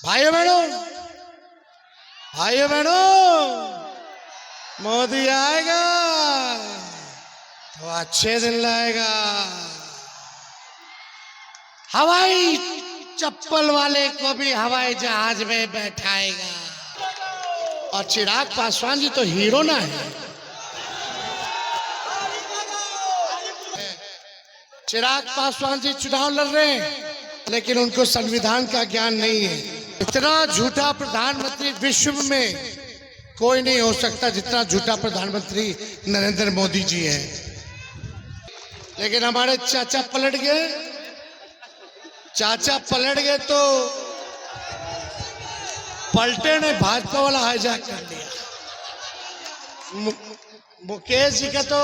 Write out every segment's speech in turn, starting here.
भाइयों बहनों, भाइयों बहनों, मोदी आएगा तो अच्छे दिन लाएगा। हवाई चप्पल वाले को भी हवाई जहाज में बैठाएगा। और चिराग पासवान जी तो हीरो ना है। चिराग पासवान जी चुनाव लड़ रहे हैं, लेकिन उनको संविधान का ज्ञान नहीं है। इतना झूठा प्रधानमंत्री विश्व में कोई नहीं हो सकता जितना झूठा प्रधानमंत्री नरेंद्र मोदी जी है। लेकिन हमारे चाचा पलट गए। चाचा पलट गए तो पलटे ने भाजपा वाला हाईजैक कर लिया। मुकेश जी का तो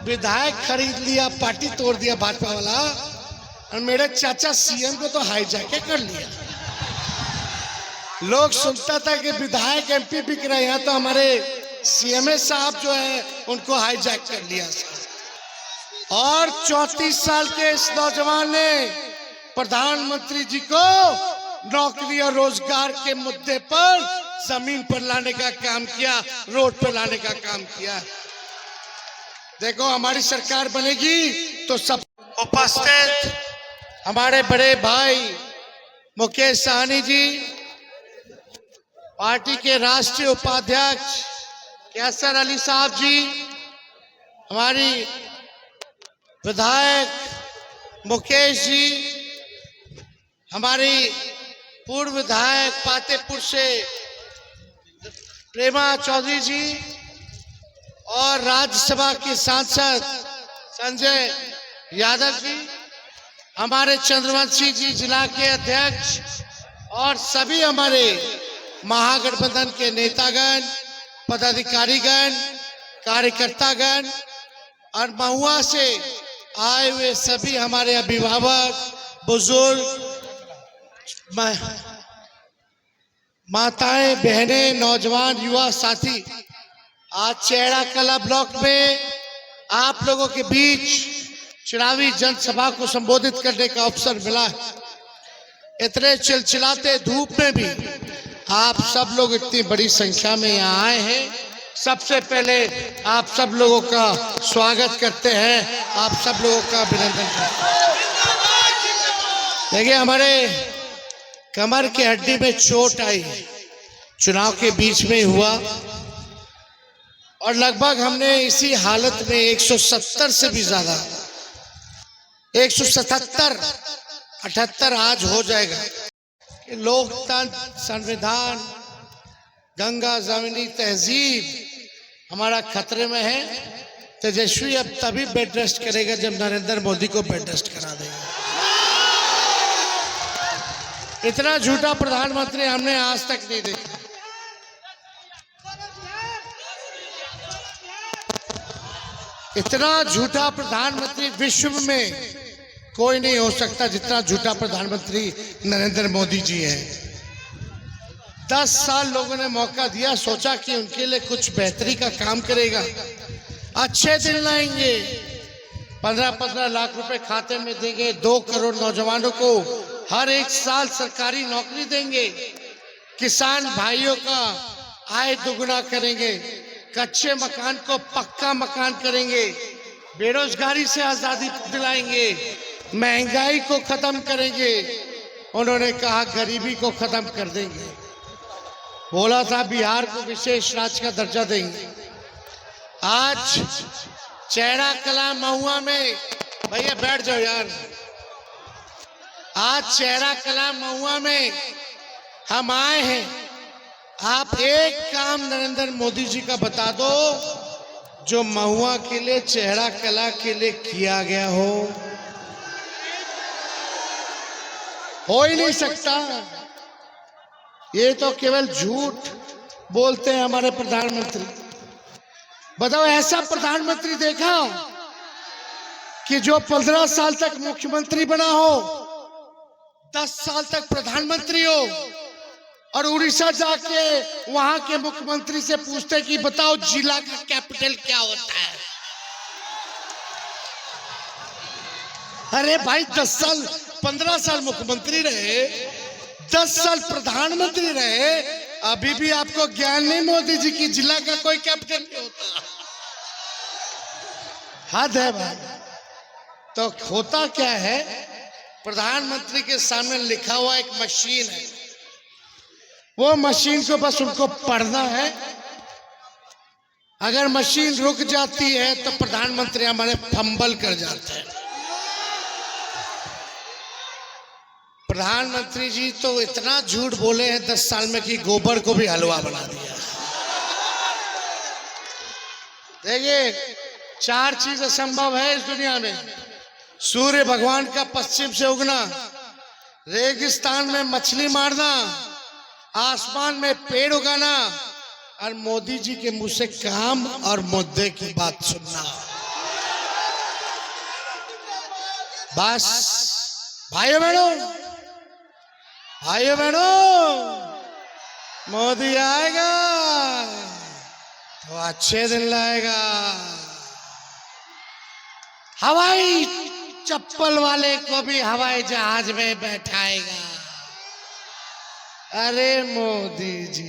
विधायक खरीद लिया, पार्टी तोड़ दिया भाजपा वाला, और मेरे चाचा सीएम को तो हाईजैक कर लिया। लोग सुनता था कि विधायक एमपी बिक रहे हैं, तो हमारे सीएमए साहब जो है उनको हाईजैक कर लिया। और 34 साल के इस नौजवान ने प्रधानमंत्री जी को नौकरी और रोजगार के मुद्दे पर जमीन पर लाने का काम किया, रोड पर लाने का काम किया। देखो, हमारी सरकार बनेगी तो सब उपस्थित हमारे बड़े भाई मुकेश सहनी जी, पार्टी के राष्ट्रीय उपाध्यक्ष कैसर अली साहब जी, हमारी विधायक मुकेश जी, हमारी पूर्व विधायक पातेपुर से प्रेमा चौधरी जी, और राज्यसभा के सांसद संजय यादव जी, हमारे चंद्रवंशी जी जिला के अध्यक्ष, और सभी हमारे महागठबंधन के नेतागण, पदाधिकारीगण, कार्यकर्तागण, और महुआ से आए हुए सभी हमारे अभिभावक, बुजुर्ग, माताएं, बहनें, नौजवान, युवा साथी, आज चेहरा कला ब्लॉक में आप लोगों के बीच चुनावी जनसभा को संबोधित करने का अवसर मिला है। इतने चिलचिलाते धूप में भी आप सब लोग इतनी बड़ी संख्या में यहाँ आए हैं। सबसे पहले आप सब लोगों का स्वागत करते हैं, आप सब लोगों का अभिनंदन करते हैं। देखिए, हमारे कमर की हड्डी में चोट आई, चुनाव के बीच में हुआ, और लगभग हमने इसी हालत में 170 से भी ज्यादा, 177, 78 आज हो जाएगा कि लोकतंत्र, संविधान, गंगा जमीनी तहजीब हमारा खतरे में है। तेजस्वी अब तभी बेड रेस्ट करेगा जब नरेंद्र मोदी को बेड रेस्ट करा देगा। इतना झूठा प्रधानमंत्री हमने आज तक नहीं देखा। इतना झूठा प्रधानमंत्री विश्व में कोई नहीं हो सकता जितना झूठा प्रधानमंत्री नरेंद्र मोदी जी है। 10 साल लोगों ने मौका दिया, सोचा कि उनके लिए कुछ बेहतरी का काम करेगा, अच्छे दिन लाएंगे, 15-15 लाख रुपए खाते में देंगे, 2 करोड़ नौजवानों को हर एक साल सरकारी नौकरी देंगे, किसान भाइयों का आय दुगुना करेंगे, कच्चे मकान को पक्का मकान करेंगे, बेरोजगारी से आजादी दिलाएंगे, महंगाई को खत्म करेंगे। उन्होंने कहा गरीबी को खत्म कर देंगे। बोला था बिहार को विशेष राज्य का दर्जा देंगे। आज चेहरा कला महुआ में, भैया बैठ जाओ यार, आज चेहरा कला महुआ में हम आए हैं। आप एक काम नरेंद्र मोदी जी का बता दो जो महुआ के लिए, चेहरा कला के लिए किया गया हो ही नहीं सकता। ये तो केवल झूठ बोलते हैं हमारे प्रधानमंत्री। बताओ, ऐसा प्रधानमंत्री देखा कि जो 15 साल तक मुख्यमंत्री बना हो, 10 साल तक प्रधानमंत्री हो, और उड़ीसा जाके वहां के मुख्यमंत्री से पूछते कि बताओ जिला का कैपिटल क्या होता है। अरे भाई, 10 साल 15 साल मुख्यमंत्री रहे, 10 साल प्रधानमंत्री रहे, अभी भी आपको ज्ञान नहीं मोदी जी की जिला का कोई कैप्टन नहीं होता। हद है भाई। तो होता क्या है, प्रधानमंत्री के सामने लिखा हुआ एक मशीन है, वो मशीन को बस उनको पढ़ना है। अगर मशीन रुक जाती है तो प्रधानमंत्री हमारे फंबल कर जाते हैं। प्रधानमंत्री जी तो इतना झूठ बोले हैं 10 साल में कि गोबर को भी हलवा बना दिया। देखिए, 4 चीज असंभव है इस दुनिया में। सूर्य भगवान का पश्चिम से उगना, रेगिस्तान में मछली मारना, आसमान में पेड़ उगाना, और मोदी जी के मुंह से काम और मुद्दे की बात सुनना। बस भाइयों बहनों, मोदी आएगा तो अच्छे दिन लाएगा। हवाई चप्पल वाले को भी हवाई जहाज में बैठाएगा। अरे मोदी जी,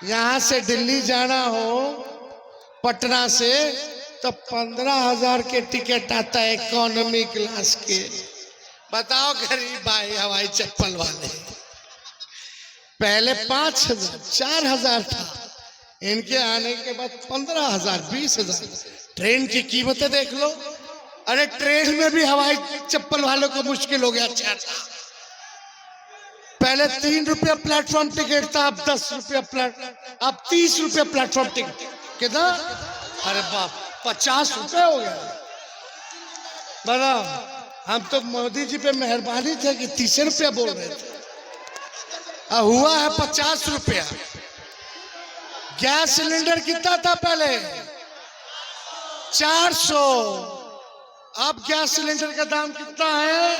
यहां से दिल्ली जाना हो पटना से तो 15,000 के टिकट आता है इकोनॉमी क्लास के। बताओ गरीब भाई हवाई चप्पल वाले, पहले 5,000 4,000 था, इनके आने के बाद 15,000 20,000। ट्रेन की कीमतें देख लो। अरे ट्रेन में भी हवाई चप्पल वालों को मुश्किल हो गया। अच्छा, पहले 3 रुपया प्लेटफॉर्म टिकट था, अब 10 रुपया अब 30 रुपया प्लेटफॉर्म टिकट। कितना? अरे बाप, 50 रुपये हो गया। बताओ, हम तो मोदी जी पे मेहरबानी थे कि 30 रुपया बोल रहे थे, अब हुआ है 50 रुपया। गैस सिलेंडर कितना था पहले? 400। अब गैस सिलेंडर का दाम कितना है?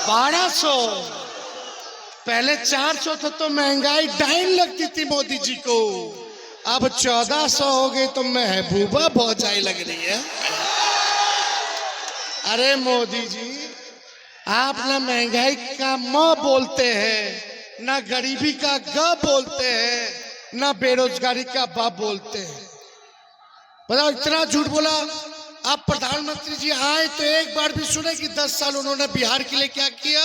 1200। पहले 400 था तो महंगाई डाइन लगती थी मोदी जी को, अब 1400 हो गई तो महबूबा भौजाई लग रही है। अरे मोदी जी, आप ना महंगाई का म बोलते हैं, ना गरीबी का ग बोलते हैं, ना बेरोजगारी का ब बोलते हैं। बताओ, इतना झूठ बोला। आप प्रधानमंत्री जी आए तो एक बार भी सुने कि 10 साल उन्होंने बिहार के लिए क्या किया?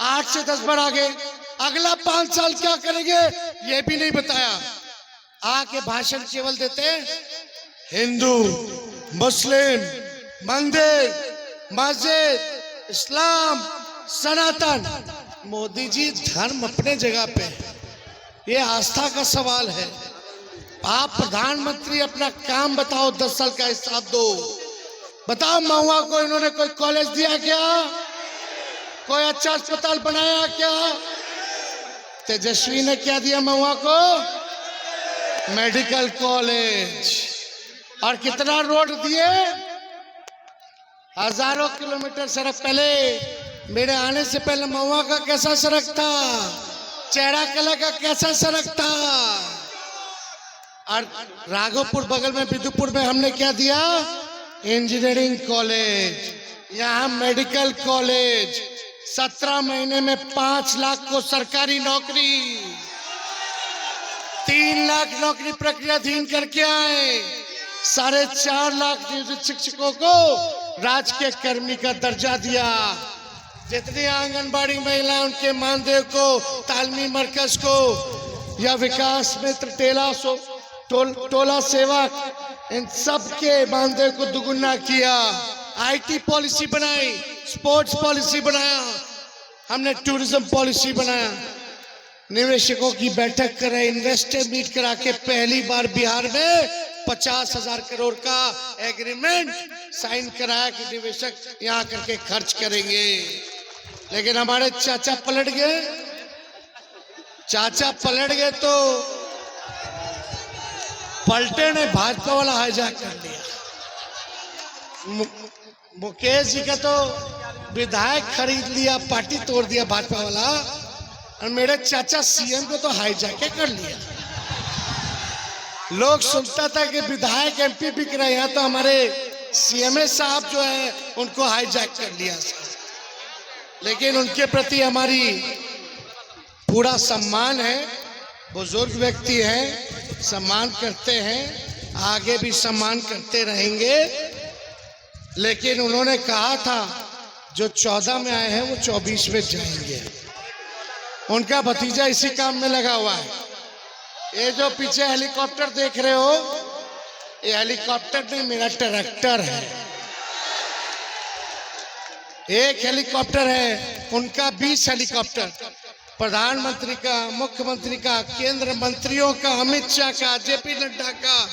8 से 10 बार आगे, अगला 5 साल क्या करेंगे ये भी नहीं बताया। आके भाषण केवल देते हिंदू, मुस्लिम, मंदिर, मस्जिद, इस्लाम, सनातन। मोदी जी, धर्म अपने जगह पे है, ये आस्था का सवाल है। आप प्रधानमंत्री अपना काम बताओ, 10 साल का हिसाब दो। बताओ, महुआ को इन्होंने कोई कॉलेज दिया क्या? कोई अच्छा अस्पताल बनाया क्या? तेजस्वी ने क्या दिया महुआ को? Medical college. और कितना रोड दिए? हजारों किलोमीटर सड़क। पहले मेरे आने से पहले महुआ का कैसा सड़क था? चेहरा कला का कैसा सड़क था? और राघोपुर बगल में बिदुपुर में हमने क्या दिया? इंजीनियरिंग कॉलेज, यहाँ मेडिकल कॉलेज। 17 महीने में 5 लाख को सरकारी नौकरी, 3 लाख नौकरी प्रक्रियाधीन करके आए, 4.5 लाख नियोजित शिक्षकों को राजकीय कर्मी का दर्जा दिया। जितनी आंगनबाड़ी महिला, उनके मानदेय को, तालमी मरकज को, या विकास मित्र टोला सेवक, इन सब के मानदेय को दुगुना किया। आईटी पॉलिसी बनाई, स्पोर्ट्स पॉलिसी बनाया, हमने टूरिज्म पॉलिसी बनाया, निवेशकों की बैठक कराई, इन्वेस्टर मीट करा के पहली बार बिहार में 50,000 करोड़ का एग्रीमेंट साइन कराया कि निवेशक यहाँ करके खर्च करेंगे। लेकिन हमारे चाचा पलट गए। चाचा पलट गए तो पलटे ने भाजपा वाला हाईजैक कर लिया। मुकेश जी का तो विधायक खरीद लिया, पार्टी तोड़ दिया भाजपा वाला, और मेरे चाचा सीएम को तो हाईजैक कर लिया। लोग सुनता था कि विधायक एमपी बिक रहे हैं, तो हमारे सीएमए साहब जो है उनको हाईजैक कर लिया। लेकिन उनके प्रति हमारी पूरा सम्मान है। बुजुर्ग व्यक्ति हैं, सम्मान करते हैं, आगे भी सम्मान करते रहेंगे। लेकिन उन्होंने कहा था जो 14 में आए हैं वो 24 में जाएंगे। उनका भतीजा इसी काम में लगा हुआ है। ये जो पीछे हेलीकॉप्टर देख रहे हो, ये हेलीकॉप्टर नहीं, मेरा ट्रैक्टर है। एक हेलीकॉप्टर है, उनका 20 हेलीकॉप्टर। प्रधानमंत्री का, मुख्यमंत्री का, केंद्र मंत्रियों का, अमित शाह का, जेपी नड्डा का,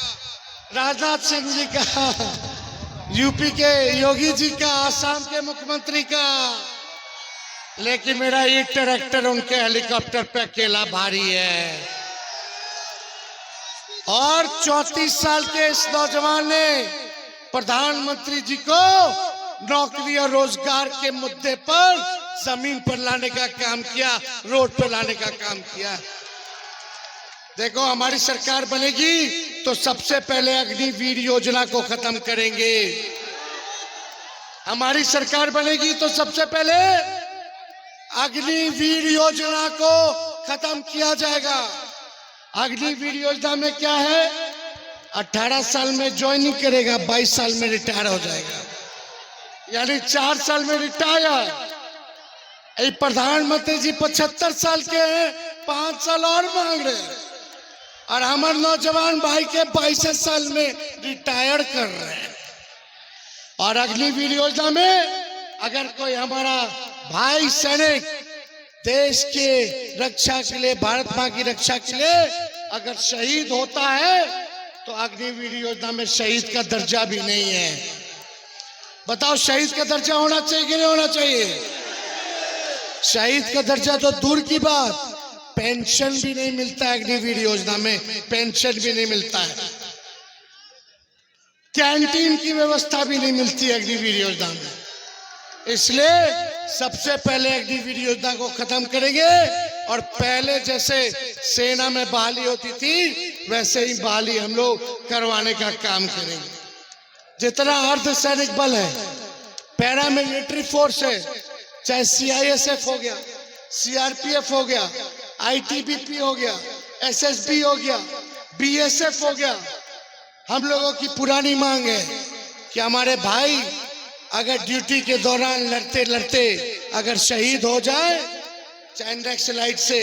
राजनाथ सिंह जी का, यूपी के योगी जी का, आसाम के मुख्यमंत्री का। लेकिन मेरा ये ट्रैक्टर उनके हेलीकॉप्टर पे अकेला भारी है। और 34 साल के इस नौजवान ने प्रधानमंत्री जी को नौकरी और रोजगार के मुद्दे पर जमीन पर लाने का काम किया, रोड पर लाने का काम किया। देखो, हमारी सरकार बनेगी तो सबसे पहले अग्निवीर योजना को खत्म करेंगे। हमारी सरकार बनेगी तो सबसे पहले अग्निवीर योजना को खत्म किया जाएगा। अग्निवीर योजना में क्या है? 18 साल में ज्वाइनिंग करेगा, 22 साल में रिटायर हो जाएगा, यानी 4 साल में रिटायर। प्रधानमंत्री जी 75 साल के हैं, 5 साल और मांग रहे हैं। और हमारे नौजवान भाई के 22 साल में रिटायर कर रहे हैं। और अग्निवीर योजना में अगर कोई हमारा भाई सैनिक देश के रक्षा के लिए, भारत मां की रक्षा के लिए अगर शहीद होता है तो अग्निवीर योजना में शहीद का दर्जा भी नहीं है। बताओ, शहीद का दर्जा होना चाहिए कि नहीं होना चाहिए? शहीद का दर्जा तो दूर की बात, पेंशन भी नहीं मिलता है। अग्निवीर योजना में पेंशन भी नहीं मिलता है, कैंटीन की व्यवस्था भी नहीं मिलती है अग्निवीर योजना में। इसलिए सबसे पहले अग्निवीर योजना को खत्म करेंगे और पहले जैसे सेना में बहाली होती थी वैसे ही बहाली हम लोग करवाने का काम करेंगे। जितना अर्धसैनिक बल है, पैरामिलिट्री फोर्स है, चाहे सीआईएसएफ हो गया, सीआरपीएफ हो गया, आईटीबीपी हो गया, एसएसबी हो गया, बीएसएफ हो गया, हम लोगों की पुरानी मांग है कि हमारे भाई अगर ड्यूटी के दौरान लड़ते लड़ते अगर शहीद हो जाए, चाहे नक्सलाइट से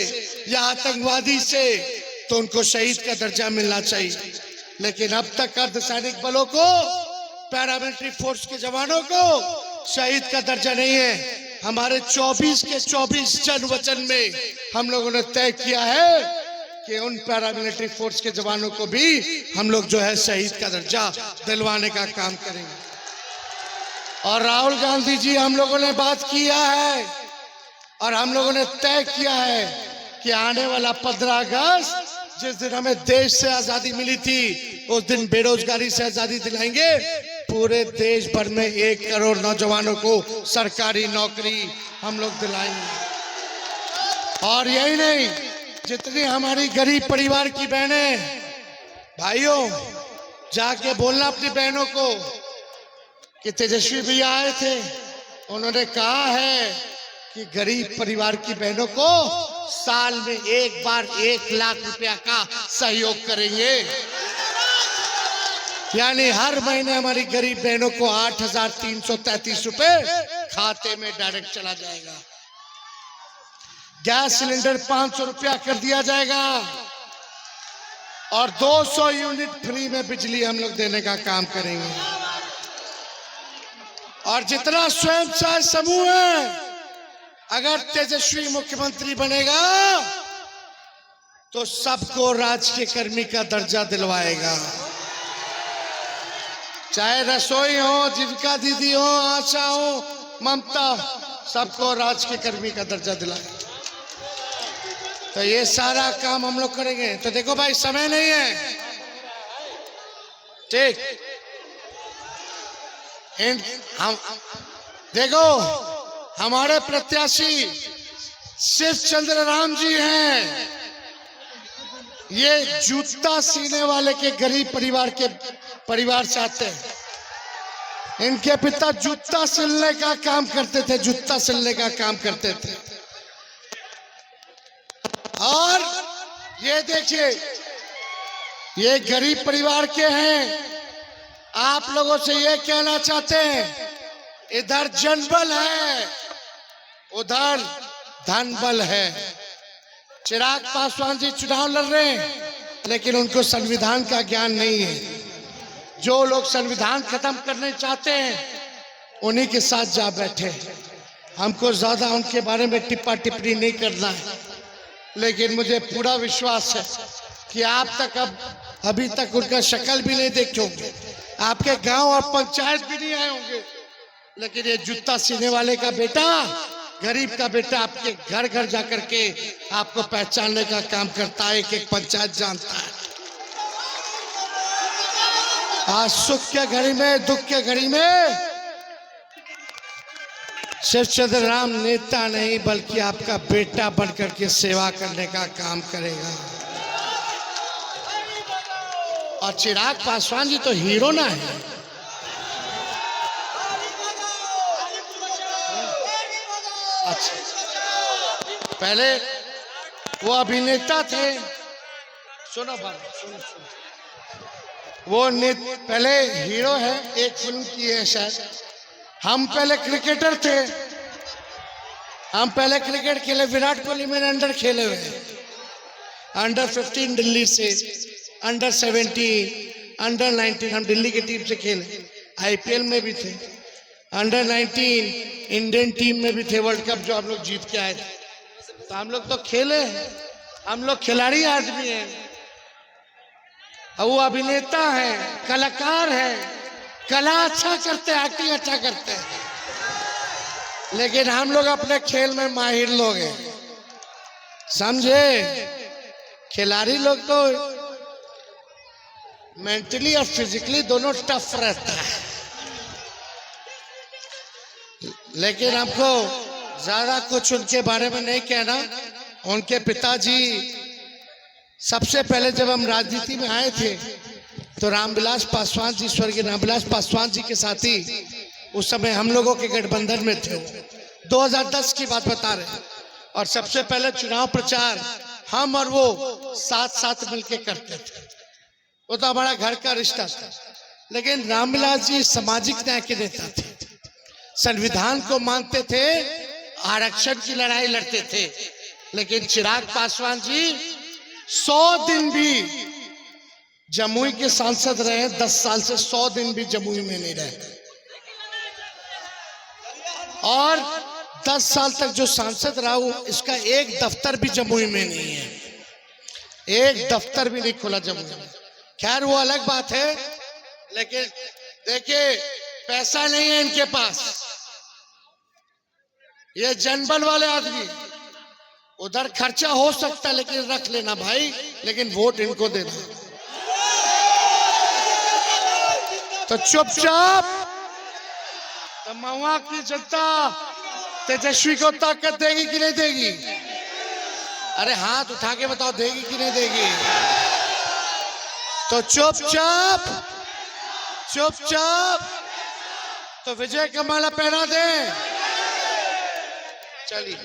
या आतंकवादी से, तो उनको शहीद का दर्जा मिलना चाहिए। लेकिन अब तक अर्धसैनिक बलों को, पैरामिलिट्री फोर्स के जवानों को शहीद का दर्जा नहीं है। हमारे 24 के 24 जन वचन में हम लोगों ने तय किया है कि उन पैरामिलिट्री फोर्स के जवानों को भी हम लोग जो है शहीद का दर्जा दिलवाने का काम करेंगे। और राहुल गांधी जी, हम लोगों ने बात किया है और हम लोगों ने तय किया है कि आने वाला 15 अगस्त जिस दिन हमें देश से आजादी मिली थी, उस दिन बेरोजगारी से आजादी दिलाएंगे। पूरे देश भर में 1 करोड़ नौजवानों को सरकारी नौकरी हम लोग दिलाएंगे। और यही नहीं, जितनी हमारी गरीब परिवार की बहनें, भाइयों, जाके बोलना अपनी बहनों को कि तेजस्वी भैया आए थे, उन्होंने कहा है कि गरीब परिवार की बहनों को साल में एक बार 1 लाख रुपया का सहयोग करेंगे। यानी हर महीने हमारी गरीब बहनों को 8,333 रुपए खाते में डायरेक्ट चला जाएगा। गैस सिलेंडर 500 रुपया कर दिया जाएगा और 200 यूनिट फ्री में बिजली हम लोग देने का काम करेंगे। और जितना स्वयं सहायता समूह है, अगर तेजस्वी मुख्यमंत्री बनेगा तो सबको राजकीय कर्मी का दर्जा दिलवाएगा। चाहे रसोई हो, जीविका दीदी हो, आशा हो, ममता, सबको राजकीय कर्मी का दर्जा दिलाएगा। तो ये सारा काम हम लोग करेंगे। तो देखो भाई, समय नहीं है, ठीक? हम देखो, हमारे प्रत्याशी शिव चंद्र राम जी हैं। ये जूता सीने वाले के गरीब परिवार से आते हैं। इनके पिता जूता सिलने का काम करते थे, जूता सिलने का काम करते थे। और ये देखिए, ये गरीब परिवार के हैं। आप लोगों से ये कहना चाहते हैं, इधर जनबल है, उधर धनबल है। चिराग पासवान जी चुनाव लड़ रहे हैं, लेकिन उनको संविधान का ज्ञान नहीं है। जो लोग संविधान खत्म करने चाहते हैं उन्हीं के साथ जा बैठे। हमको ज्यादा उनके बारे में टिप्पा टिप्पणी नहीं करना है, लेकिन मुझे पूरा विश्वास है कि आप तक अभी तक उनका शक्ल भी नहीं देखे होंगे, आपके गांव और पंचायत भी नहीं आए होंगे। लेकिन ये जूता सीने वाले का बेटा, गरीब का बेटा आपके घर घर जाकर के आपको पहचानने का काम करता है, एक एक पंचायत जानता है। आज सुख के घड़ी में, दुख के घड़ी में शिव चंद्र राम नेता नहीं बल्कि आपका बेटा बनकर के सेवा करने का काम करेगा। और चिराग पासवान जी तो हीरो ना है। अच्छा, पहले वो अभिनेता थे। सुनो बाबा, सुनो सुनो। वो पहले हीरो है, एक फिल्म की है शायद। हम पहले क्रिकेटर थे, हम पहले क्रिकेट खेले। विराट कोहली मैंने अंडर खेले हुए, अंडर 15 दिल्ली से, अंडर 17, अंडर 19 हम दिल्ली की टीम से खेले। आईपीएल में भी थे, अंडर 19 इंडियन टीम में भी थे, वर्ल्ड कप जो हम लोग जीत के आए थे। तो हम लोग तो खेले हैं, हम लोग खिलाड़ी आदमी हैं। वो अभिनेता है, कलाकार है, कला अच्छा करते हैं, एक्टिंग अच्छा करते हैं। लेकिन हम लोग अपने खेल में माहिर लोग हैं, समझे। खिलाड़ी लोग तो मेंटली और फिजिकली दोनों टफ रहता है। लेकिन हमको ज्यादा कुछ उनके बारे में नहीं कहना। उनके पिताजी सबसे पहले जब हम राजनीति में आए थे तो रामविलास पासवान जी, स्वर्गीय रामविलास पासवान जी के साथी उस समय हम लोगों के गठबंधन में थे। 2010 की बात बता रहे हैं। और सबसे पहले चुनाव प्रचार हम और वो साथ साथ मिलके करते थे। वो तो हमारा घर का रिश्ता था। लेकिन रामविलास जी सामाजिक न्याय के नेता थे, संविधान को मानते थे, आरक्षण की लड़ाई लड़ते थे। लेकिन चिराग पासवान जी 100 दिन भी जमुई के सांसद रहे, 10 साल से 100 दिन भी जमुई में नहीं रहे। और 10 साल तक जो सांसद रहा हूं, इसका एक दफ्तर भी जमुई में नहीं है, एक दफ्तर भी नहीं खुला जमुई में। खैर वो अलग बात है। लेकिन देखिए, पैसा नहीं है इनके पास, ये जनबल वाले आदमी। उधर खर्चा हो सकता है, लेकिन रख लेना भाई, लेकिन वोट इनको देना। तो चुपचाप तो महुआ की जनता तेजस्वी को ताकत देगी कि नहीं देगी? अरे हाथ उठा के बताओ, देगी कि नहीं देगी? तो चुपचाप चुपचाप तो विजय का माला पहना दे। चलिए।